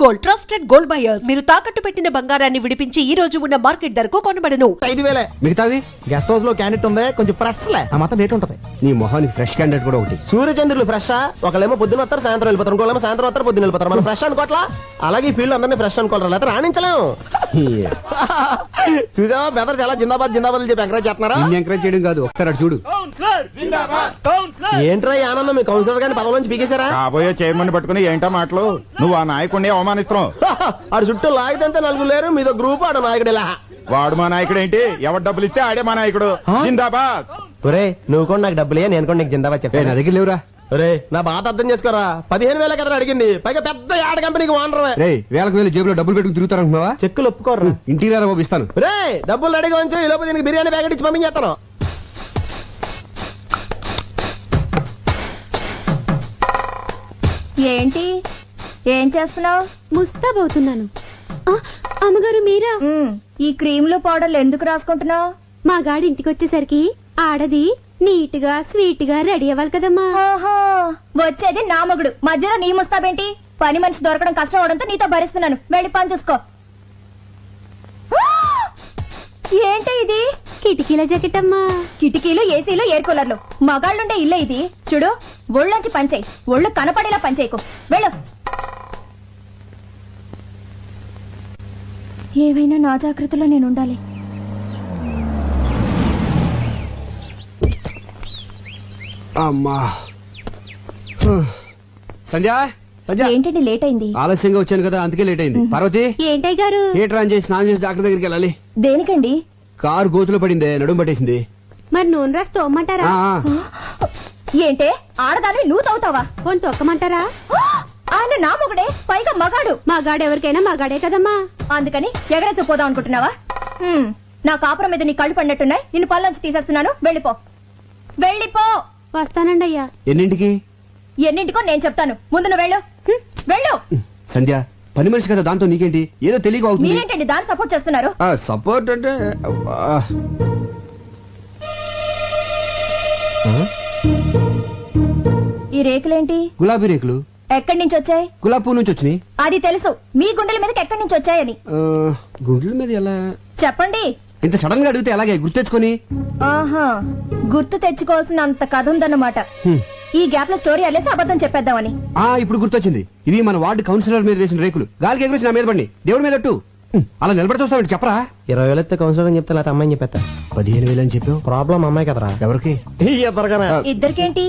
Gold, trusted gold buyers. మీరు తాకట్టు పెట్టిన బంగారాన్ని విడిపించి ఈ రోజు ఉన్న మార్కెట్ ధరకు కొనబడను. 5,000 మిగతావి గెస్ట్ హౌస్ లో క్యాండిడేట్ ఉంది, కొంచెం ఫ్రెష్ లే ఆ మాత్రం రేట్ ఉంటది. నీ మొహానికి ఫ్రెష్ క్యాండిడేట్ కూడా ఒకటి. సూర్యచంద్రులు ఫ్రెష్ ఒకళ్ళేమో పొద్దున వస్తారు, సాయంత్రం వెళ్ళిపోతారు, ఇంకోళ్ళేమో సాయంత్రం వస్తారు, పొద్దున వెళ్ళిపోతారు. మనం ఫ్రెష్ అనుకోవట్లా, అలాగే ఈ ఫీల్డ్ అందరినీ ఫ్రెష్ అనుకోవాలి, లేకపోతే రాణించలేము. చూసావా బెదర్ చాలా జిందాబాద్ జిందాబాద్ చెప్పి ఎంకరేజ్ చేస్తున్నారా? ఎంకరేజ్ చేయడం కాదు, ఒకసారి అటు చూడు. ఏంట్రా ఈ ఆనందం, మీ కౌన్సిలర్ గారిని పదవి నుంచి పీకేశారా? కాబోయే చైర్మన్ పట్టుకుని ఏంటో మాటలు, నువ్వు ఆ నాయకుడిని అవమానిస్తున్నావు. ఆడు చుట్టూ లాగితే నలుగురు లేరు, మీదో గ్రూప్ ఆడు నాయకుడు ఇలా. వాడు మా నాయకుడు ఏంటి? ఎవరు డబ్బులు ఇస్తే ఆడే మా నాయకుడు. జిందాబాద్. ఒరే నువ్వు కూడా నాకు డబ్బులే, నేను కూడా నీకు జిందాబాద్ నా చెప్పాను. దగ్గర లేవురా. ఒరే నా బాధ అర్థం చేసుకోరా, 15,000 కదా అడిగింది, పైగా పెద్ద యాడ్ కంపెనీకి ఓనర్. రే వేలకు వేలు జేబులో డబ్బులు పెట్టుకుని తిరుగుతారనుకున్నావా? చెక్కులు ఒప్పుకోరు. ఇంటికి రారా బాబు, ఇస్తాను. రే డబ్బులు రెడీగా ఉంచు, ఈ లోపు దీనికి బిర్యానీ ప్యాకెట్ ఇచ్చి పంపించేస్తాను. ఏంటి ఏం చేస్తున్నావు? ముస్తాబవుతున్నాను. అమ్మగారు మీరా? ఈ క్రీములు పౌడర్లు ఎందుకు రాసుకుంటున్నావు? మా గాడి ఇంటికి వచ్చేసరికి ఆడది నీట్ గా స్వీట్ గా రెడీ అవ్వాలి కదమ్మా. వచ్చేది నా మగుడు, మధ్యలో నీ ముస్తాబేంటి? పని మనిషి దొరకడం కష్టం అవడంతో నీతో భరిస్తున్నాను, వెళ్ళి పని చూసుకో. ఏంటి ఇది? కిటికీల జాకెట్ అమ్మా. కిటికీలు, ఏసీలు, ఎయిర్ కూలర్లు, మగాళ్ళుండే ఇల్లే ఇది. చూడు, ఒళ్ళొంచి పంచేయి, ఒళ్ళు కనపడేలా పంచేయకు, వెళ్ళు. ఏవైనా నా జాగ్రత్తలో నేను ఉండాలి. అమ్మా సంధ్య, సంధ్య ఏంటండి లేట్ అయింది? ఆలస్యంగా వచ్చాను కదా, అందుకే లేట్ అయింది. పార్వతి, ఏంటయ్య గారు? హీటర్ ఆన్ చేసి స్నానం చేసి డాక్టర్ దగ్గరికి వెళ్ళాలి. దేనికండి? కారు గోతులో పడిందే, నడుము పట్టేసింది. మరి నూనె రాసి తోమ్మంటారా? ఏంటే ఆడదాన్ని నువ్వు తవ్వుతావా? పోని తొక్కమంటారా? ఆయన నా మొగుడే, పైగా మగాడు. మా గాడు ఎవరికైనా మా గాడే కదమ్మా. అందుకని ఎగరేసి పోదాం అనుకుంటున్నావా? నా కాపురం మీద నీ కళ్ళు పడినట్టున్నాయి, నిన్ను పళ్ళొంచి తీసేస్తున్నాను, వెళ్ళిపో. వెళ్ళిపో. వస్తానండి అయ్యా. ఎన్నింటికి? ఎన్నింటికో నేను చెప్తాను, ముందు నువ్వు వెళ్ళు. వెళ్ళు. సంధ్య, పని మనిషి కదా, దాంతో నీకేంటి? ఏదో తెలియక అవుతుంది. మీరేంటండి దాన్ని సపోర్ట్ చేస్తున్నారు? సపోర్ట్ అంటే ఈ రేకులేంటి? గులాబీ రేకులు. ఎక్కడి నుంచి వచ్చాయి? గులాబీ పువ్వు నుంచి వచ్చినాయి. అది తెలుసు, మీ గుండెల మీదకి ఎక్కడి నుంచి వచ్చాయని గుండెల మీద ఎలా? చెప్పండి. ఇంత సడన్ గా అడిగితే ఎలాగే గుర్తెచ్చుకొని? ఆహా, గుర్తు తెచ్చుకోవాల్సిన అంత కథ ఉందన్నమాట. ఈ గ్యాప్ లో స్టోరీ అల్లేసి అబద్ధం చెప్పేద్దామని. ఇప్పుడు గుర్తొచ్చింది. ఇవి మన వార్డు కౌన్సిలర్ మీద వేసిన రేకులు. గాలికి ఎగురొచ్చి నా మీద పడి దేవుడి మీద అట్టు. అలా నిలబడి చూస్తామండి, చెప్పరా? 20,000 ఎత్తే కౌన్సిలర్ అని చెప్తే లేకపోతే అమ్మాయిని చెప్పేస్తా. 15,000 అని చెప్పావు. ప్రాబ్లం అమ్మాయి కదరా. ఎవరికి? ఇద్దరికేంటి?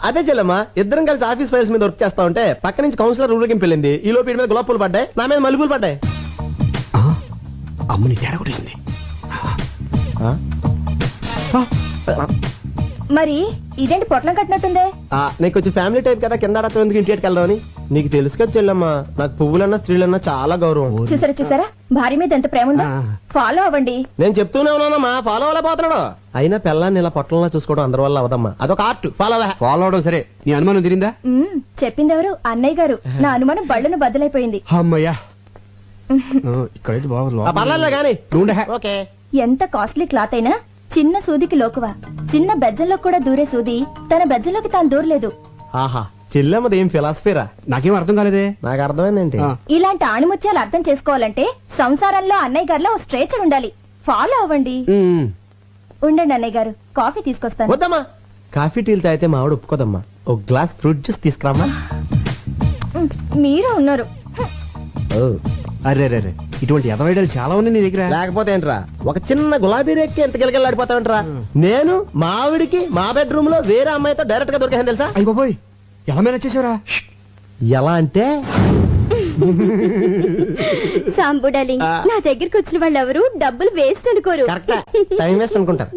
అదే చెల్లమ్మా, ఇద్దరం కలిసి ఆఫీస్ ఫైల్స్ మీద వర్క్ చేస్తా ఉంటే పక్క నుంచి కౌన్సిలర్ ఊరికి వెళ్ళింది. ఈ లోపు మీద గులాబ్ పూలు పడ్డాయి, నా మీద మల్లెపూలు పడ్డాయి. అమ్మని తేడా కొట్టేసింది. మరి ఇదేంటి పొట్లం కట్టినట్టుందే? నీకు కొంచెం ఫ్యామిలీ టైప్ కదా, కింద ఆడతాం ఎందుకు ఇంటికి వెళ్దామని. నీకు తెలుసు కదా చెల్లమ్మా, నాకు పువ్వులన్నా స్త్రీలన్నా చాలా గౌరవం. చూసారా భార్య మీద ఎంత ప్రేమ ఉందో. ఫాలో అవ్వండి. నేను చెప్తూనే ఉన్నానమ్మా, ఫాలో అవ్వలేకపోతున్నాడు. అయినా పిల్లాన్ని ఇలా పొట్టంలా చూసుకోవడం అందరి వల్ల అవదమ్మా, అదొక ఆర్ట్. ఫాలో అవడం సరే, నీ అనుమానం తిరిందా? చెప్పిందెవరు? అన్నయ్య గారు. నా అనుమానం బళ్ళను బద్దలైపోయింది. అమ్మయ్యా, ఇక్కడైతే పర్లేదు కానీ. ఓకే. ఎంత కాస్ట్లీ క్లాత్ అయినా చిన్న సూదికి లోకువా. చిన్న బెజ్జంలో కూడా దూరే సూది తన బెజ్జంలోకి తాను దూరలేదు. ఆహా, చెల్లెమ్మది ఏం ఫిలాసఫీరా? నాకేం అర్థం కాలేదే. నాకు అర్థమైందేంటి? ఇలాంటి ఆణిముత్యాలు అర్థం చేసుకోవాలంటే సంసారంలో అన్నయ్య గారిలో ఓ స్ట్రేచర్ ఉండాలి. ఫాలో అవ్వండి. ఉండండి అన్నయ్య గారు, కాఫీ తీసుకొస్తాను. వద్దమ్మా, కాఫీ టీలు తాగితే మా ఆవిడ ఒప్పుకోదమ్మా. ఒక గ్లాస్ ఫ్రూట్ జ్యూస్ తీసుకురామ్మా. మీరు ఉన్నారు. అరే రే, ఇటువంటి ఎదవైడలు చాలా ఉన్నాయి నీ దగ్గర. లేకపోతే ఏంట్రా, ఒక చిన్న గులాబీ రేక్కి ఎంత గిలగిలాడిపోతావంట్రా. నేను మా ఆవిడికి మా బెడ్రూమ్ లో వేరే అమ్మాయితో డైరెక్ట్ గా దొరికాను తెలుసా? అయ్య బాబోయ్, ఎలా మేనేజ్ చేసావురా? ఎలా అంటే సాంబు డార్లింగ్, నా దగ్గరికి వచ్చిన వాళ్ళు ఎవరు డబ్బులు వేస్ట్ అనుకోరు. కరెక్ట్, టైం వేస్ట్ అనుకుంటారు.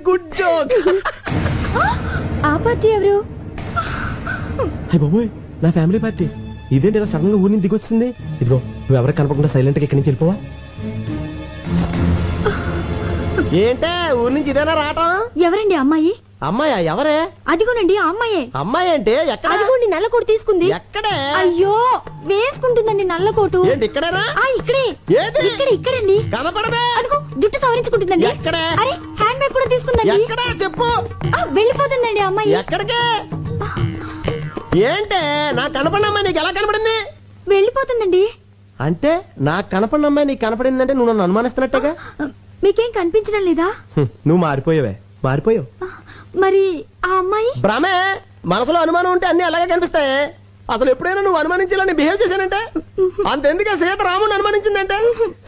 Good joke. ఆ పార్టీ ఎవరు? అయ్య బాబోయ్, నా ఫ్యామిలీ పార్టీ. ఇదేంటి ఇలా సడన్ గా ఊరిని దిగొచ్చింది? ఇదిగో నువ్వు ఎవరికి కనపడకుండా సైలెంట్ గా ఇక్కడి నుంచి వెళ్ళిపోవా. ఏంటే ఊరి నుంచి ఇదేనా రావటం? ఎవరండి అమ్మాయి? అమ్మాయా? ఎవరే? అదిగోనండి ఆ అమ్మాయే. అమ్మాయి అంటే ఎక్కడ? అదిగోండి నల్ల కోటు తీసుకుంది. ఎక్కడే? అయ్యో, వేసుకుంటుందండి నల్ల కోటు. ఏంటి ఇక్కడేనా? ఇక్కడే. ఏది? ఇక్కడండి. కనపడదే. అదిగో జుట్టు సవరించుకుంటుందండి. ఎక్కడే? అరే, హ్యాండ్ బ్యాగ్ కూడా తీసుకుందండి. ఎక్కడా చెప్పు. వెళ్ళిపోతుందండి అమ్మాయి. ఎక్కడికే? ఏంటే నాకు కనపడిన అమ్మాయి నీకు ఎలా కనపడింది? వెళ్ళిపోతుందండి. అంటే నాకు కనపడిన అమ్మాయి నీకు కనపడిందంటే నువ్వు నన్ను అనుమానిస్తున్నట్టుగా. మీకేం కనిపించడం లేదా? నువ్వు మారిపోయావే, మారిపోయావు. మరి ఆ అమ్మాయి? భ్రమే. మనసులో అనుమానం ఉంటే అన్ని అలాగే కనిపిస్తాయి. అసలు ఎప్పుడైనా నువ్వు అనుమానించాలని బిహేవ్ చేశానంటే అంతెందుకే సీత రాముని అనుమానించిందంటే,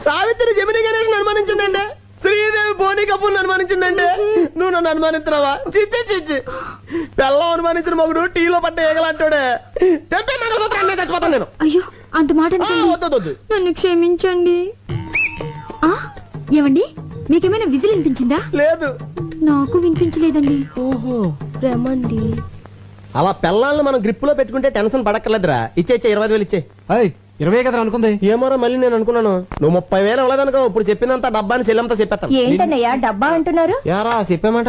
సావిత్రి జమిని గణేష్ అనుమానించిందంటే, శ్రీదేవి బోని కపూర్ అనుమానించిందంటే నువ్వు నన్ను అనుమానిస్తున్నావా? చిచ్చి చిచ్చి. పెళ్ళం అనుమానించిన మగుడు టీలో పడ్డ ఏగలంటాడే. తెంపే మంగళసూత్రాన్ని చచ్చిపోతాను నేను. అయ్యో, అంత మాట అనకండి. వద్దు. నన్ను క్షమించండి. ఆ, ఏమండి, మీకేమైనా విజిల్ వినిపించిందా? లేదు. నాకు వినిపించలేదండి. ఓహో, రమండి. అలా పెళ్ళాలను మనం గ్రిప్ లో పెట్టుకుంటే టెన్షన్ పడక్కర్లేదురా. ఇచ్చే 25,000 ఇచ్చే. 20 కదా అనుకుంది. ఏమోరా మళ్ళీ నేను అనుకున్నాను నువ్వు 30,000 ఇవ్వలేదనుకో. ఇప్పుడు చెప్పినంత డబ్బాని సెల్లంతా చెప్పేస్తాను. ఏంటన్నయ్యా డబ్బా అంటున్నారు? యారా చెప్పామాట.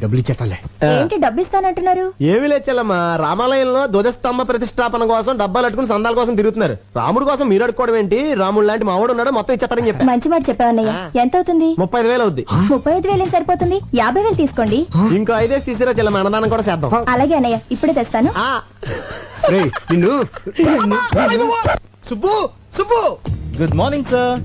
డబ్బులు ఇచ్చేస్తాలే. ఏంటి డబ్బిస్తానంటున్నారు? ఏమి లేచెల్లమ్మా, రామాలయంలో ధ్వజస్తంభ ప్రతిష్టాపన కోసం డబ్బాలు అట్టుకుని సందాల కోసం తిరుగుతున్నారు. రాముడు కోసం మీరు అడుకోవడం ఏంటి? రాముడు లాంటి మావాడు ఉన్నాడు, మొత్తం ఇచ్చేస్తారని చెప్పి. మంచి మాట చెప్పావన్నయ్య. ఎంత అవుతుంది? 35,000 అవుద్ది. 35,000 ఏం సరిపోతుంది? 50,000 తీసుకోండి. ఇంకో 5 తీసిరా చెల్లమ్మ, అన్నదానం కూడా చేద్దాం. అలాగే అన్నయ్య, ఇప్పుడే తెస్తాను. ఆ. రేయ్, నిన్ను Subbu Subbu. Good morning sir.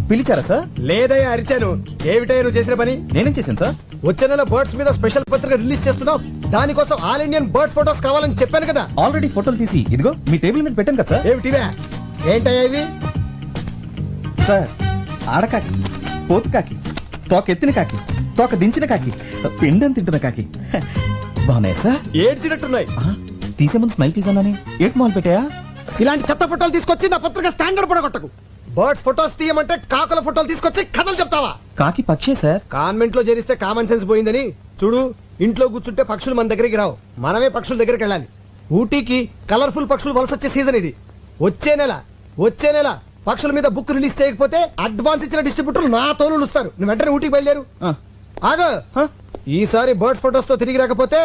పిలిచారా సార్? లేదయ్యా, అరిచాను. ఏమిటయ్యా నువ్వు చేసిన పని? నేనేం చేశాను సార్? వచ్చే నెల బర్డ్స్ మీద స్పెషల్ పత్రిక రిలీజ్ చేస్తున్నావు. దానికోసం ఆల్ ఇండియన్ బర్డ్ ఫోటోస్ కావాలని చెప్పాను కదా. ఆల్రెడీ ఫోటోలు తీసి ఇదిగో మీ టేబుల్ మీద పెట్టాను కదా సార్. ఏమిటివే? ఏంటయ్యా ఇవి? సార్, ఆడకాకి, పోతు కాకి, తోక ఎత్తిన కాకి, తోక దించిన కాకి, పిండం తింటున్న కాకి. బాగున్నాయి సార్. ఏడ్చినట్టున్నాయి. తీసే ముందు స్మైల్ ప్లీజ్ అన్నాని ఏట్ మాల్ పెట్టాయా? ఇలాంటి చెత్త ఫోటోలు తీసుకొచ్చి నా పత్రిక స్టాండర్డ్ పడగొట్టకు. బర్డ్స్ ఫోటోస్ తీయమంటే కాకుల ఫోటోలు తీసుకొచ్చి కథలు చెప్తావా? కాకి పక్షే సార్. కాన్వెంట్ లో చేరిస్తే కామన్ సెన్స్ పోయిందని చూడు. ఇంట్లో కూర్చుంటే పక్షులు మన దగ్గరికి రావు, మనమే పక్షుల దగ్గరికి వెళ్ళాలి. ఊటీకి కలర్ఫుల్ పక్షులు వలస వచ్చే సీజన్ ఇది. వచ్చే నెల పక్షుల మీద బుక్ రిలీజ్ చేయకపోతే అడ్వాన్స్ ఇచ్చిన డిస్ట్రిబ్యూటర్లు నా తోలు ఇస్తారు. నువ్వు వెంటనే ఊటీకి బయలుదేరు. ఆగో, ఈసారి బర్డ్స్ ఫోటోస్ తో తిరిగి రాకపోతే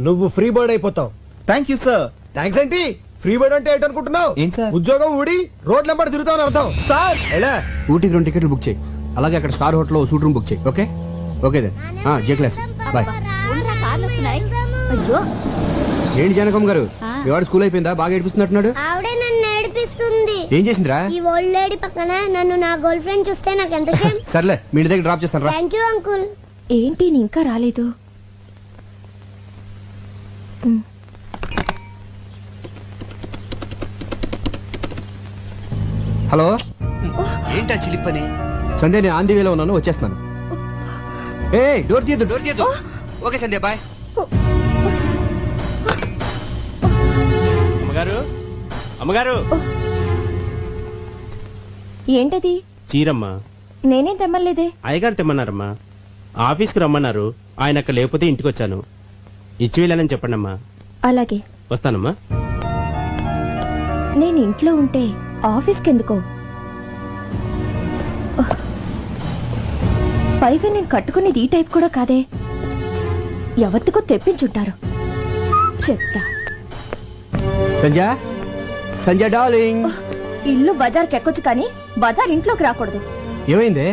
నువ్వు ఫ్రీ బర్డ్ అయిపోతావు. Thank you sir. థ్యాంక్స్ ఏంటి? ఫ్రీ బర్డ్ అంటే ఏంటనుకుంటున్నావు? ఏంటి సార్? ఉద్యోగం ఊడి రోడ్ నెంబర్ తిరుగుతావు అర్థం. సార్, ఎలా? ఊటీకి 2 టికెట్లు బుక్ చేయి. అలాగే అక్కడ star hotel suite room book చేయి. Okay okay then. జే క్లాస్ బాయ్. అయ్యో, ఏంటి జానకమ్మ గారు, మీ వాడు స్కూల్ అయిపోయిందా? బాగా ఏడిపిస్తున్నట్టున్నాడు. ఆవిడే నన్ను ఏడిపిస్తుంది. ఏం చేసిందిరా? ఈ ఓల్డ్ లేడీ పక్కన నన్ను నా గర్ల్ ఫ్రెండ్ చూస్తే నాకు ఎంత షేమ్. సర్లే, మీ ఇంటి దగ్గర డ్రాప్ చేస్తాను రా. Thank you uncle. ఏంటి నీ ఇంకా రాలేదు? హలో, ఏంటా చిలిపని? సంధ్య, నేను ఆంధీ వేలో ఉన్నాను, వచ్చేస్తున్నాను. ఏ డోర్ తీయద్దు. ఓకే సంధ్య, బాయ్. అమ్మగారు ఏంటది? చీరమ్మా. నేనేం తెమ్మలేదే. అయ్యగారు తెమ్మన్నారమ్మా. ఆఫీస్కి రమ్మన్నారు, ఆయన అక్కడ లేకపోతే ఇంటికి వచ్చాను. ఇచ్చి వెళ్ళాలని చెప్పండి అమ్మా. అలాగే. వస్తానమ్మా. నేను ఇంట్లో ఉంటే ఆఫీస్కి ఎందుకో? పైగా నేను కట్టుకునేది ఈ టైప్ కూడా కాదే. ఎవరికో తెప్పించుంటారు. చెప్తా. సంధ్య డార్లింగ్. ఇల్లు బజార్కి ఎక్కొచ్చు కానీ బజార్ ఇంట్లోకి రాకూడదు. ఏమైందే?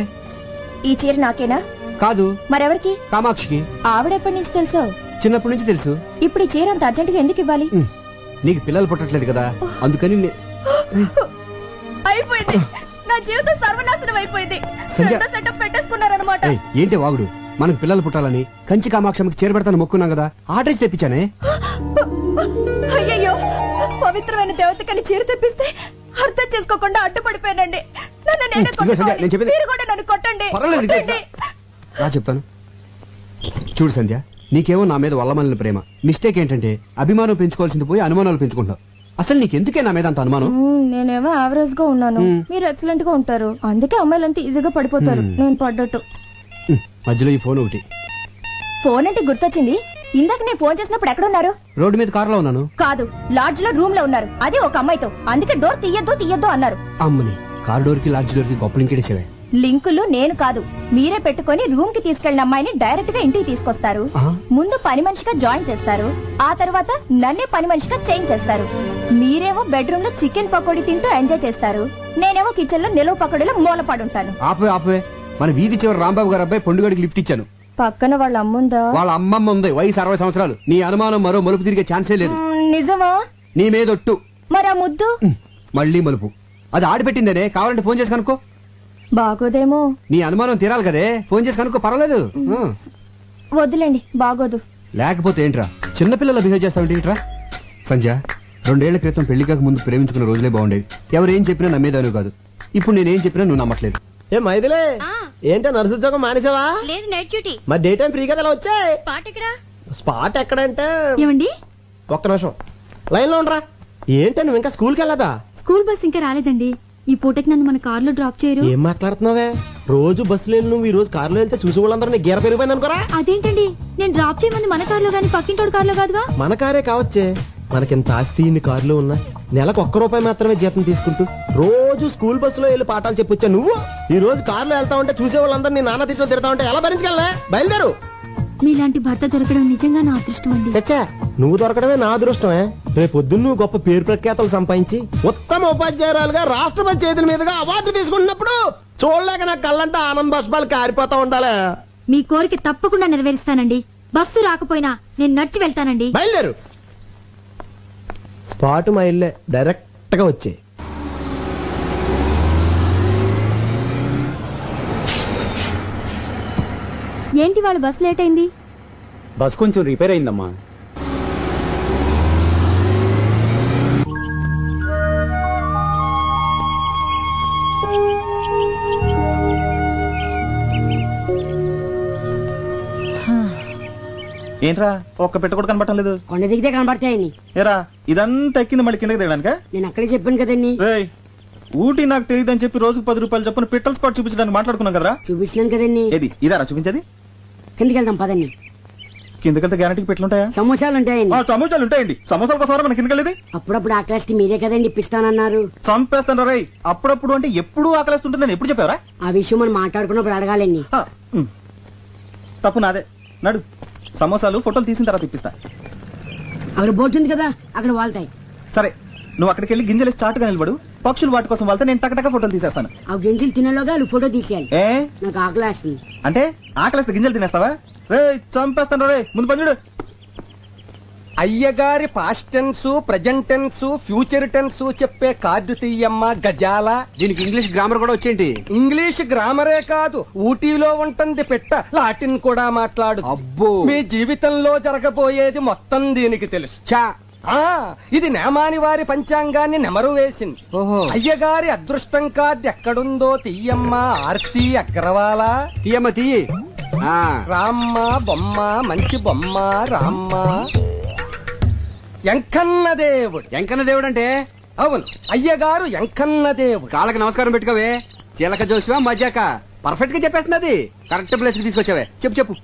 ఈ చీర నాకేనా? కాదు, మరెవరికి? కామాక్షికి. ఆవిడెప్పటి నుంచి తెలుసో? చిన్నప్పటి నుంచి తెలుసు. ఇప్పుడు ఈ చీర అంత అర్జెంటుగా ఎందుకు ఇవ్వాలి? నీకు పిల్లలు పుట్టట్లేదు కదా, అందుకని అయిపోయింది. నా జీవితం సర్వనాశనం అయిపోయింది. సంధ్య. రెండో సెటప్ పెట్టేసుకున్నారన్నమాట. ఏయ్, ఏంటి వాగుడు? మనకు పిల్లలు పుట్టాలని కంచి కామాక్షమికి చేరబెడతాను మొక్కున్నాం కదా, ఆర్డర్ తెప్పించానే. అయ్యయ్యో, పవిత్రమైన దేవతకని చీర తెప్పిస్తే అర్థం చేసుకోకుండా అడ్డుపడిపోయానండి. నన్ను నేనే ఇదిగో సంధ్య, కొట్టుకోవాలి. నేను చెప్పేది- మీరు కూడా నన్ను కొట్టండి. పర్వాలేదు, ఇదిగో కొట్టండి. రా చెప్తాను. చూడు సంధ్య, నీకేమో నా మీద వల్లమల్లిన ప్రేమ. మిస్టేక్ ఏంటంటే అభిమానం పెంచుకోవాల్సింది పోయి అనుమానాలు పెంచుకుంటావు. అసలు నీకెందుకే నా మీద అంత అనుమానం? నేనేమో యావరేజ్ గా ఉన్నాను, మీరు ఎక్సలెంట్ గా ఉంటారు. అందుకే అమ్మాయిలంతా ఈజీగా పడిపోతారు. నేను పడ్డట్టు. మధ్యలో ఈ ఫోన్ ఒకటి. ఫోన్ అంటే గుర్తొచ్చింది. ఇందాక నేను ఫోన్ చేసినప్పుడు ఎక్కడున్నారు? రోడ్డు మీద కారులో ఉన్నాను. కాదు, లాడ్జ్ లో రూమ్ లో ఉన్నారు. అది ఒక అమ్మాయితో. అందుకే డోర్ తీయద్దు అన్నారు. అమ్మని, కారు డోర్ కి లాడ్జ్ డోర్ కి గొప్ప లింకేసేవే. లింకులు నేను కాదు, మీరే పెట్టుకొని రూమ్ కి తీసుకెళ్లిన అమ్మాయిని డైరెక్ట్ గా ఇంటికి తీసుకొస్తారు. ముందు పని మనిషిగా జాయిన్ చేస్తారు. ఆ తర్వాత నన్నే పని మనిషిగా చేంజ్ చేస్తారు. మీరేమో బెడ్రూమ్ లో చికెన్ పకోడీ తింటూ ఎంజాయ్ చేస్తారు. నేనేమో కిచెన్ లో నిలువ పకోడీలో మూలపడుంటాను. ఆపే. మన వీధి చివరి రాంబాబు గారు అబ్బాయి పొండుగడికి లిఫ్ట్ ఇచ్చాను. పక్కన వాళ్ళ అమ్ముందా? వాళ్ళ అమ్మమ్మ ఉంది, వయసు 60 సంవత్సరాలు. నీ అనుమానం మరో మలుపు తిరిగే ఛాన్సే లేదు. నిజమా? నీ మీదొట్టు. మరి ఆ ముద్దు మళ్ళీ మలుపు. అది ఆడిపెట్టిందనే, కావాలంటే ఫోన్ చేసి కనుక్కో. బాగోదేమో. నీ అనుమానం తీరాలి కదే, ఫోన్ చేసి కనుక్కో, పర్వాలేదు. వద్దులేండి, బాగోదు. లేకపోతే ఏంట్రా చిన్నపిల్లల బిహేవ్ చేస్తావంటే ఏంట్రా? సంధ్య, 2 ఏళ్ల క్రితం పెళ్లి కాక ముందు ప్రేమించుకున్న రోజులే బాగుండేవి. ఎవరేం చెప్పినా నమ్మేదాను కాదు. ఇప్పుడు నేనేం చెప్పినా నువ్వు నమ్మట్లేదు. ఏ మైదిలే, ఏంటో నర్సు ఉద్యోగం మానేసావా? లేదు, నైట్ డ్యూటీ. మరి డే టైం ఫ్రీ కదా ఇలా వచ్చాయి. స్పాట్ ఎక్కడా? స్పాట్ ఎక్కడంటే ఏమండి, ఒక్క నిమిషం లైన్ లో ఉండరా. ఏంటో నువ్వు ఇంకా స్కూల్కి వెళ్ళదా? స్కూల్ బస్ ఇంకా రాలేదండి. ఈ పూటకి నన్ను మన కార్లో డ్రాప్ చేయరు? ఏం మాట్లాడుతున్నావే? రోజు బస్సులో వెళ్ళి నువ్వు ఈ రోజు కారులో వెళ్తే చూసి వాళ్ళందరూ నీ గీర పెరిగిపోయింది అనుకోరా. అదేంటండి, నేను డ్రాప్ చేయమంది మన కార్లో గానీ పక్కింటోడు కార్లో కాదుగా. మన కారే కావచ్చే. మనకింత ఆస్తి ఇన్ని కారులో ఉన్నా నెలకు ₹1 మాత్రమే జీతం తీసుకుంటూ రోజు స్కూల్ బస్సులో వెళ్ళి పాఠాలు చెప్పొచ్చా నువ్వు? ఈ రోజు కారులో వెళ్తా ఉంటే చూసే వాళ్ళందరూ నీ నాన్న తిట్లు తిడతా ఉంటే ఎలా భరించగలనే? బయలుదేరు. మీలాంటి భర్త దొరకడం నిజంగా నా అదృష్టం అండి. చచ్చా, నువ్వు దొరకడమే నా అదృష్టమే. రేపు పొద్దున్న నువ్వు గొప్ప పేరు ప్రఖ్యాతలు సంపాదించి ఉత్తమ ఉపాధ్యాయురాలుగా రాష్ట్రపతి చేతుల మీదుగా అవార్డు తీసుకుంటున్నప్పుడు చూడలేక నా కళ్ళంటే ఆనంద బాష్పాలు కారిపోతా ఉండాలి. మీ కోరిక తప్పకుండా నెరవేరుస్తానండి. బస్సు రాకపోయినా నేను నడిచి వెళ్తానండి. బయలుదేరు. స్పాట్ మా ఇల్లే, డైరెక్ట్ గా వచ్చే. ఏంటి వాళ్ళ బస్ లేట్ అయింది? బస్ కొంచెం రిపేర్ అయిందమ్మా. ఏంట్రా ఒక్క పెట్ట కూడా కనబడటం లేదు? కొండ దిగితే కనబడతాయని. ఏరా ఇదంతా ఎక్కింది మళ్ళీ కిందకి దిగడానిక? నేను అక్కడే చెప్పాను కదండి. రేయ్, ఊటీ నాకు తెలియదని చెప్పి రోజుకు ₹10 చొప్పున పిట్టల్ స్పాట్ చూపించడానికి మాట్లాడుకున్నాం కదరా? చూపించినాను కదండి. ఏది ఇదారా చూపించేది? కిందకి వెళ్దాం పదండి. కిందకెళ్తే గ్యారంటీకి పెట్లుంటాయా? సమోసాలు ఉంటాయండి. సమోసాలు ఉంటాయండి. సమోసాల కోసం మన కిందకెళ్ళేది? అప్పుడప్పుడు ఆకలిస్తే మీరే కదండి ఇప్పిస్తానన్నారు. చంపేస్తాను రేయ్. అప్పుడప్పుడు అంటే ఎప్పుడు ఆకలిస్తుంటుంది నేను ఎప్పుడు చెప్పావరా? ఆ విషయం మనం మాట్లాడుకున్నప్పుడు అడగాలండి. తప్పు నాదే. నడు, సమోసాలు ఫోటోలు తీసిన తర్వాత ఇప్పిస్తా. అక్కడ బోట్ ఉంది కదా, అక్కడ వాళ్తాయి. సరే, నువ్వు అక్కడికి వెళ్ళి గింజలు చాటుగా నిలబడు. పక్షులు వాటి కోసం వాళ్తే నేను టకటక ఫోటోలు తీసేస్తాను. ఆ గింజలు తినలోగా వాళ్ళు ఫోటో తీసేయాలి. ఏ నాకు ఆకలి వేస్తుంది. అంటే ఆకలిస్తే గింజలు తినేస్తావా? రే చంపేస్తాను రే. ముందు పని అయ్యగారి past tense, present tense, future tense చెప్పే కార్డు తీయమ్మ గజాల. దీనికి ఇంగ్లీష్ గ్రామర్ కూడా వచ్చేంటి? ఇంగ్లీష్ గ్రామరే కాదు, ఊటీలో ఉంటుంది పెట్ట, లాటిన్ కూడా మాట్లాడు. అబ్బో, మీ జీవితంలో జరగబోయేది మొత్తం దీనికి తెలుసు. చా. ఇది నేమాని వారి పంచాంగాన్ని నెమరు వేసింది. ఓహో. అయ్యగారి అదృష్టం కార్డు ఎక్కడుందో తీయమ్మ ఆర్తి అగ్రవాల. తీయమ్మ తీయి. రామ్మ బొమ్మ, మంచి బొమ్మ రామ్మ. ఎంకన్న దేవుడు. ఎంకన్న దేవుడు అంటే? అవును, అయ్యగారు ఎంకన్న దేవుడు. కాళ్ళకి నమస్కారం పెట్టుకోవే. చీలక జోసివా మధ్యాక పర్ఫెక్ట్ గా చెప్పేస్తున్నది. కరెక్ట్ ప్లేస్ కి తీసుకొచ్చావే. చెప్పు చెప్పు.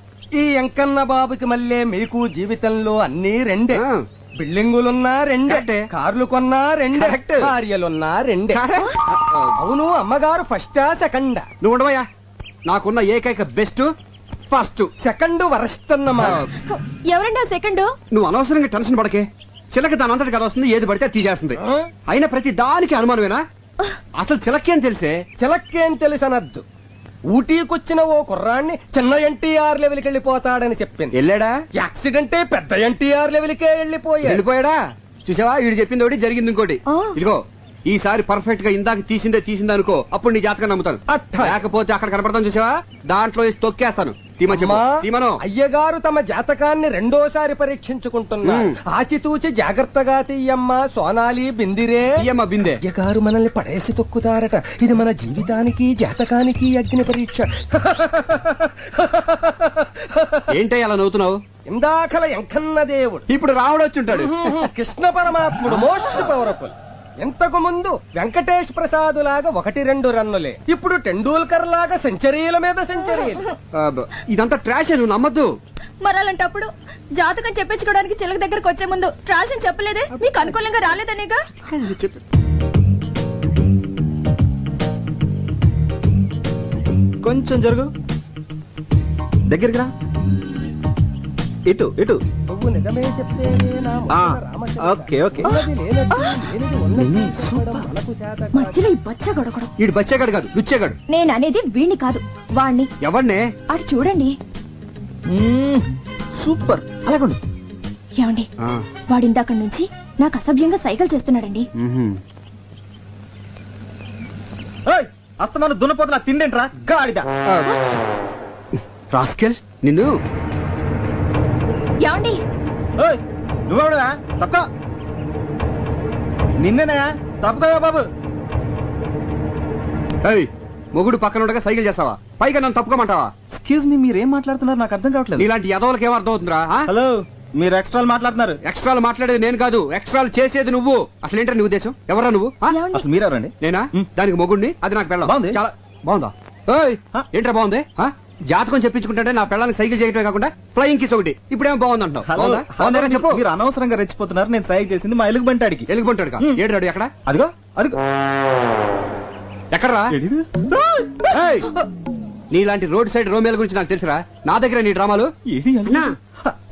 ఈ ఎంకన్న బాబుకి మళ్ళీ మీకు జీవితంలో అన్ని రెండే. బిల్డింగులున్నా రెండే, కార్లు కొన్నా రెండే, భార్యలున్నా రెండే. అవును, అమ్మగారు ఫస్టా సెకండా? నువ్వు ఉండవయ్యా. నాకున్న ఏకైక బెస్ట్ ఫస్ట్, సెకండ్ వరస్ట్ అన్నమాట. ఎవరండి ఆ సెకండ్? నువ్వు అనవసరంగా టెన్షన్ పడకే. చిలక దాని అంతటి కదా వస్తుంది, ఏది పడితే తీసేస్తుంది. అయినా ప్రతి దానికి అనుమానమేనా? అసలు చిలకేం తెలిసే? చిలక్కేం తెలుసనద్దు. ఊటీకొచ్చిన ఓ కుర్రాన్ని చిన్న ఎన్టీఆర్ లెవెల్కి వెళ్ళిపోతాడని చెప్పింది. వెళ్ళాడా? యాక్సిడెంటే పెద్ద ఎన్టీఆర్ లెవెల్కే వెళ్ళిపోయాడా? చూసావా, వీడు చెప్పింది ఒకటి, జరిగింది ఇంకోటి. ఇదిగో, ఈసారి పర్ఫెక్ట్ గా ఇందాక తీసిందే అనుకో, అప్పుడు నీ జాతకం నమ్ముతాను. లేకపోతే అక్కడ కనపడతాను చూసావా, దాంట్లో తొక్కేస్తాను. అయ్యగారు తమ జాతకాన్ని రెండోసారి పరీక్షించుకుంటున్నారు. ఆచితూచి జాగ్రత్తగా తీయమ్మ సోనాలి బిందిరే. బిందే. అయ్యగారు మనల్ని పడేసి తొక్కుతారట. ఇది మన జీవితానికి జాతకానికి అగ్ని పరీక్ష. ఏంటో అలా నవ్వుతున్నావు? ఇందాకల ఎంకన్న దేవుడు, ఇప్పుడు రాముడు వచ్చి ఉంటాడు. కృష్ణ పరమాత్ముడు మోస్ట్ పవర్ఫుల్. ఇంతకు ముందు వెంకటేష్ ప్రసాద్ లాగా 1-2 రన్నులే, ఇప్పుడు టెండూల్కర్ లాగా సెంచరీల మీద సెంచరీలు. ఇదంతా ట్రాష్, నువ్వు నమ్మద్దు. మరి అలాంటప్పుడు జాతకం చెప్పించుకోవడానికి చిలక దగ్గరకు వచ్చే ముందు ట్రాష్ అని చెప్పలేదే? మీకు అనుకూలంగా రాలేదనేగా. కొంచెం జరుగు, దగ్గరికి రా. ఇటు ఇటు. నిజమే చెప్తే ఓకే ఓకే. మధ్యలో ఈ బచ్చగడగడు. ఈడు బచ్చేగాడు కాదు, లుచ్చేగాడు. నేను అనేది వీణ్ణి కాదు, వాణ్ణి. ఎవరినే? అటు చూడండి. సూపర్. అలాగండు. ఏమండి ఆ, వాడు ఇందాక నుంచి నాకు అసభ్యంగా సైకిల్ చేస్తున్నాడండి. మ్మ్హ్మ్. అస్తమాను దున్నపోతున్నా తిండేంట్రా గాడిద. రాస్కెల్ నిన్ను. ఏమండి నువ్వెవడవా? తప్పుకో. నిన్నేనా? తప్పుకోవా బాబు. ఏయ్, మొగుడు పక్కన ఉండగా సైకిల్ చేస్తావా? పైగా నన్ను తప్పుకోమంటావా? ఎక్స్క్యూజ్ మీ, మీరేం మాట్లాడుతున్నారు నాకు అర్థం కావట్లేదు. నీలాంటి యదవులకి ఏం అర్థం అవుతుందిరా? హలో, మీరు ఎక్స్ట్రాలు మాట్లాడుతున్నారు. ఎక్స్ట్రాలు మాట్లాడేది నేను కాదు, ఎక్స్ట్రాలు చేసేది నువ్వు. అసలు ఏంటో నీ ఉద్దేశం? ఎవరా నువ్వు? ఆ? ఏమండి? అసలు మీరెవరండి? నేనా? దానికి మొగుడిని, అది నాకు పెళ్ళం. బాగుంది. చాలా బాగుందా? ఏయ్, ఏంట్రా బాగుంది? ఆ? జాతకం చెప్పించుకుంటే నా పెళ్ళానికి సైకిల్ చేయటమే కాకుండా ఫ్లయింగ్ కిస్ ఒకటి. ఇప్పుడేమో బాగుంది అంటావు. హలో, బాగుందా? బాగుందేనా చెప్పు. మీరు అనవసరంగా రెచ్చిపోతున్నారు. నేను సైకి చేసింది మా ఎలుగు బంటాడికి. ఎలుగుబంటాడు ఏడు ఎక్కడ? అదిగో అదిగో. ఎక్కడ్రా? ఏయ్, నీలాంటి రోడ్ సైడ్ రోమేల గురించి నాకు తెలుసురా. నా దగ్గర నీ డ్రామాలు. అన్నా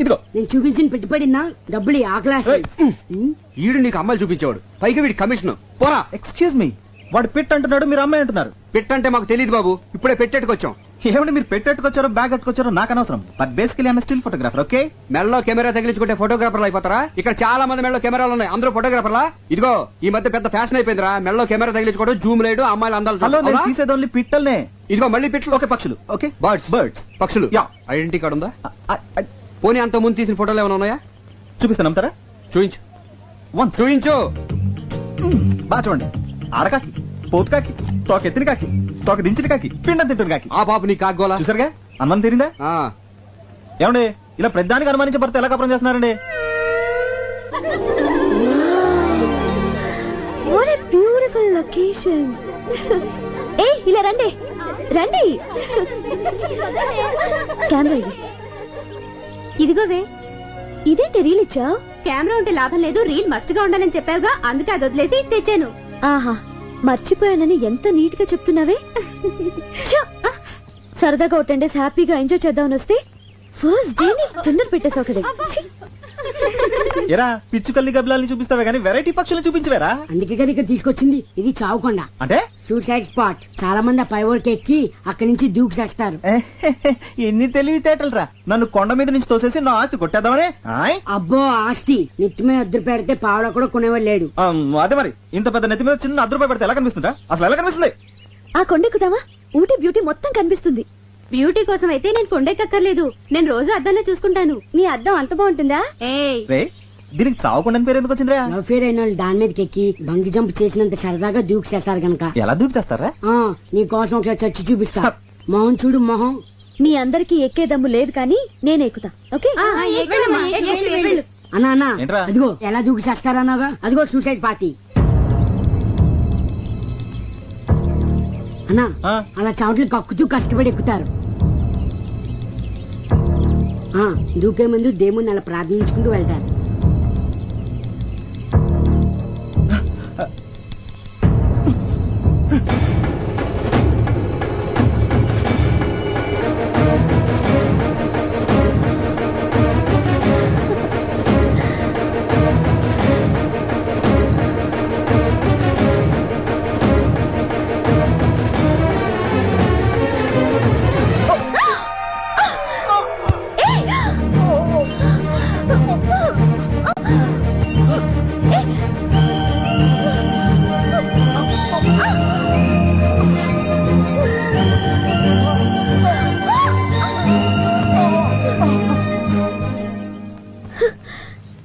ఇదిగో నేను చూపించిన పెట్టుబడినా డబ్బులు ఆ క్లాస్. ఈడు నీకు అమ్మాయిలు చూపించేవాడు, పైగా వీడి కమిషన్. పోరా. ఎక్స్క్యూజ్ మీ, వాడు పిట్ అంటున్నాడు, మీరు అమ్మాయి అంటున్నారు. పెట్టంటే మాకు తెలియదు బాబు, ఇప్పుడే పెట్టేట్టుకొచ్చాం. ఏమంటే మీరు పెట్టెట్టుకొచ్చారో బ్యాగ్ కట్టుకొచ్చారో నాకు అనవసరం. But basically I'm still photographer. Okay, మెడలో కెమెరా తగిలించుకుంటే ఫోటోగ్రాఫర్లు అయిపోతారా? ఇక్కడ చాలా మంది మెడలో కెమెరాలు ఉన్నాయి, అందరూ ఫోటోగ్రాఫర్లా? ఇదిగో ఈ మధ్య పెద్ద ఫ్యాషన్ అయిపోయిందిరా మెడలో కెమెరా తగిలించుకోవడం, జూమ్ లేడు, అమ్మాయిలు అందాలు హలో, చూడడం. నేను అవునా? తీసేది ఓన్లీ పిట్టల్నే. ఇదిగో మళ్ళీ పిట్లు. ఓకే, పక్షులు. Okay, birds birds. పక్షులు. యా. ఐడెంటిటీ కార్డు ఉందా? పోనీ అంత ముందు తీసిన ఫోటోలు ఏమైనా ఉన్నాయా? చూపిస్తాను, నమ్ముతారా? చూయించు. వన్ చూయించు. బాగా చూడండి. ఆడకాకి, పోతు కాకి, తోక ఎత్తిన కాకి, తోక దించిన కాకి, పిండం తింటున్న కాకి. ఆ బాబు నీ కాగోలా. చూసారుగా, అనుమానం తీరిందా? ఆ, ఏమండి ఇలా ప్రతిదానికి అనుమానించే భర్త ఎలా కపరం చేస్తున్నారండి? What a beautiful location. ఏ ఇలా రండి రండి. కెమెరా ఇది. ఇదిగోవే. ఇదేంటి రీల్ ఇచ్చా? కెమెరా ఉంటే లాభం లేదు, రీల్ మస్ట్ గా ఉండాలని చెప్పావుగా, అందుకే అది వదిలేసి తెచ్చాను. ఆహా, మర్చిపోయానని ఎంత నీట్ గా చెప్తున్నావే. ఛ! సరదాగా ఒక 10 days హ్యాపీగా ఎంజాయ్ చేద్దామని వస్తే ఫస్ట్ డే టెండర్ పెట్టేసావు కదా. ఛీ! ఎరా పిచ్చు కల్లి గబ్బిలాల్ని చూపిస్తావే కానీ వెరైటీ పక్షులను చూపించవేరా? అందుకే కదా ఇక్కడ తీసుకొచ్చింది. ఇది చావుకొండ, అంటే సూసైడ్ స్పాట్. చాలా మంది ఆ పై ఊరికి ఎక్కి అక్కడి నుంచి దూకి చేస్తారు. ఎన్ని తెలివితేటలు రా. నన్ను కొండ మీద నుంచి తోసేసి నా ఆస్తి కొట్టేద్దామనే. ఆయ్? అబ్బో ఆస్తి నెత్తిమే అద్దరు పెడితే పావడ కూడా కొనేవాడు లేడు. అదే మరి, ఇంత పెద్ద నెత్తి మీద చిన్న ₹100 పెడితే ఎలా కనిపిస్తుందా? అసలు ఎలా కనిపిస్తుంది? ఆ కొండెక్కుదామా? ఊటీ బ్యూటీ మొత్తం కనిపిస్తుంది. బ్యూటీ కోసం అయితే నేను కొండెక్కర్లేదు, నేను రోజు అద్దంలో చూసుకుంటాను. నీ అద్దం అంత బాగుంటుందా? ఏయ్, రే, దీనికి చావకుండా పేరు ఎందుకు వచ్చిందిరా? లవ్ ఫేర్ అయిన వాళ్ళు దాని మీదకి ఎక్కి బంగి జంప్ చేసినంత సరదాగా దూకి చేస్తారు గనక. ఎలా దూకి చేస్తారా? నీ కోసం ఒకసారి చచ్చి చూపిస్తా. మొహం చూడు మొహం. మీ అందరికి ఎక్కే దమ్ము లేదు కానీ నేను ఎక్కుతా. ఓకే, అన్నా అన్నా ఏంట్రా? అదిగో ఎలా దూకి చేస్తారన్నాగా, అదిగో సూసైడ్ పార్టీ. అన్నా ఆ? అలా చావట్లు కక్కుతూ కష్టపడి ఎక్కుతారు. దూకే ముందు దేవుణ్ణి అలా ప్రార్థించుకుంటూ వెళ్తారు.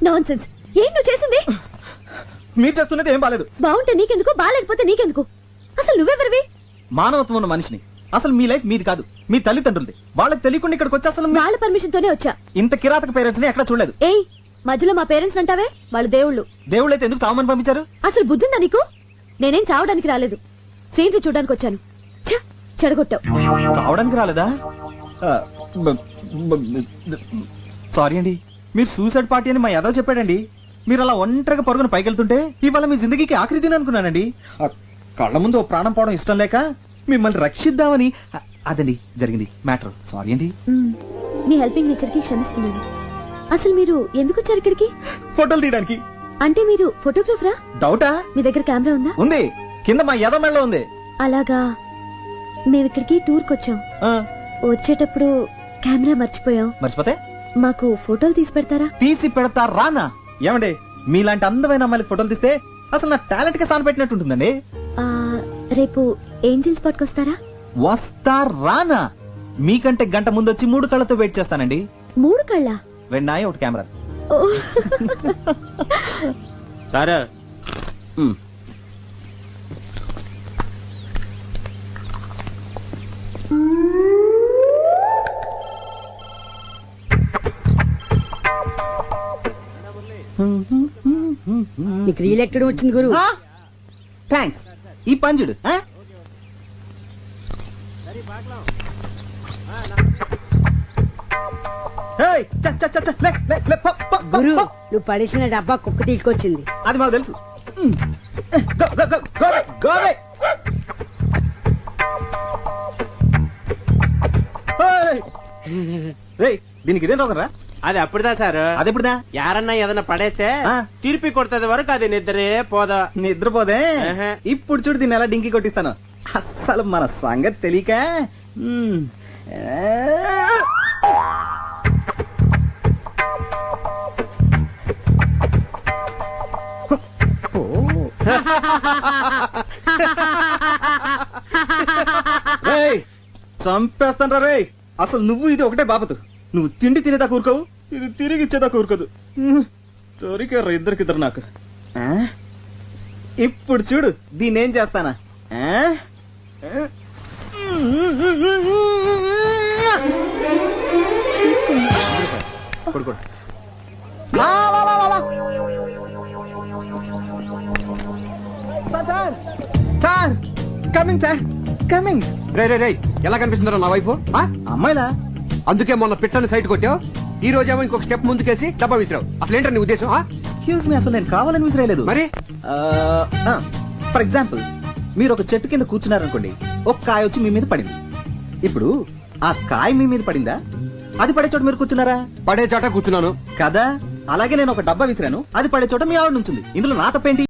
నాన్సెన్స్. ఏం నువ్వు చేసింది? మీరు చేస్తున్నది ఏం బాలేదు. బాగుంటే నీకెందుకు, బాగాలేకపోతే నీకెందుకు? అసలు నువ్వెవరివి? మానవత్వం ఉన్న మనిషిని. అసలు మీ లైఫ్ మీది కాదు, మీ తల్లిదండ్రులది. వాళ్ళకి తెలియకుండా ఇక్కడికి వచ్చి అసలు వాళ్ళ పర్మిషన్ తోనే వచ్చా. ఇంత కిరాతక పేరెంట్స్ ని ఎక్కడ చూడలేదు. ఏయ్, మధ్యలో మా పేరెంట్స్ అంటావే, వాళ్ళు దేవుళ్ళు. దేవుళ్ళైతే ఎందుకు చావమని పంపించారు? అసలు బుద్ధిందా నీకు? నేనేం చావడానికి రాలేదు, సీనరీ చూడడానికి వచ్చాను. ఛ, చెడగొట్టావు. చావడానికి రాలేదా? సారీ అండి, మీరు సూసైడ్ పార్టీ అని మా యాదవ్ చెప్పాడండి. మీరు అలా ఒంటరిగా పరుగున పైకెళ్తుంటే ఇవాళ మీ జిందగీకి ఆఖరి దిన అనుకున్నానండి. కళ్ళ ముందు ఓ ప్రాణం పోవడం ఇష్టం లేక మిమ్మల్ని రక్షిద్దామని. అదండి జరిగింది మ్యాటర్. సారీ అండి. మీ హెల్పింగ్ నేచర్ కి క్షమిస్తున్నాను. అసలు మీరు ఎందుకు వచ్చారు ఇక్కడికి? ఫోటోలు తీయడానికి. అంటే మీరు ఫోటోగ్రాఫరా? డౌటా? మీ దగ్గర కెమెరా ఉందా? ఉంది, కింద మా యాదవ్ మెడలో ఉంది. అలాగా, మేము ఇక్కడికి టూర్ కి వచ్చాం. ఆ, వచ్చేటప్పుడు కెమెరా మర్చిపోయాం. మర్చిపోతే మాకు ఫోటోలు తీసి పెడతారా? తీసి పెడతా రానా? ఏమండి మీలాంటి అందమైన అమ్మాయిలకు ఫోటోలు తీస్తే అసలు నా టాలెంట్ కి సాన పెట్టినట్టు ఉంటుందండి. ఆ, రేపు ఏంజిల్స్ పట్టుకొస్తారా? వస్తా రానా? మీకంటే గంట ముందు వచ్చి 3 కళ్ళతో వెయిట్ చేస్తానండి. 3 కళ్ళ? 2 నాయి 1 కెమెరా. సార్ నీకు రీల్ ఎక్కడ వచ్చింది గురు? థ్యాంక్స్. ఈ పంజుడు గురు నువ్వు పడేసిన డబ్బా కుక్క తీసుకొచ్చింది. అది మాకు తెలుసు. Go, go, go, go away, go away. Hey. రేయ్, దీనికి ఇదేం రోగరా? అది అప్పుడుదా సార్. అది ఎప్పుడుదా? యారన్నా ఏదన్నా పడేస్తే ఆ. తిరిపి కొడుతుంది వరకు అది నిద్రే పోదా. నిద్రపోదే. ఆహా. ఇప్పుడు చూడు దీన్ని ఎలా డింకి కొట్టిస్తాను. అస్సలు మన సంగతి తెలియక. చంపేస్తాను రే. అసలు నువ్వు ఇది ఒకటే బాపతు. నువ్వు తిండి తినేదా కూరుకోవు, ఇది తిరిగి ఇచ్చేదా కూరుకోదు. దొరికారు ఇద్దరికిద్దరు నాకు. ఆ? ఇప్పుడు చూడు దీన్ని ఏం చేస్తానా. ఆ? కొడు, కొడు. లా, లా, లా, లా, లా. Sir, sir coming sir coming. రే రే రే ఎలా కనిపిస్తుందో నా వైఫ్? అమ్మాయిలా? అందుకే మొన్న పిట్టని సైట్ కొట్టావు, ఈ రోజేమో ఇంకొక స్టెప్ ముందుకేసి డబ్బా విసిరావు. అసలు ఏంటో నీ ఉద్దేశం? ఎక్స్క్యూజ్ మీ, అసలు నేను కావాలని విసిరేయలేదు. మరి ఫర్ ఎగ్జాంపుల్ మీరు ఒక చెట్టు కింద కూర్చున్నారనుకోండి, ఒక కాయ వచ్చి మీ మీద పడింది. ఇప్పుడు ఆ కాయ మీ మీద పడిందా, అది పడే చోట మీరు కూర్చున్నారా? పడే చోట కూర్చున్నాను కదా. అలాగే నేను ఒక డబ్బా విసిరాను, అది పడే చోట మీ ఆవిడ నుంచింది. ఇందులో నా తప్పేంటి?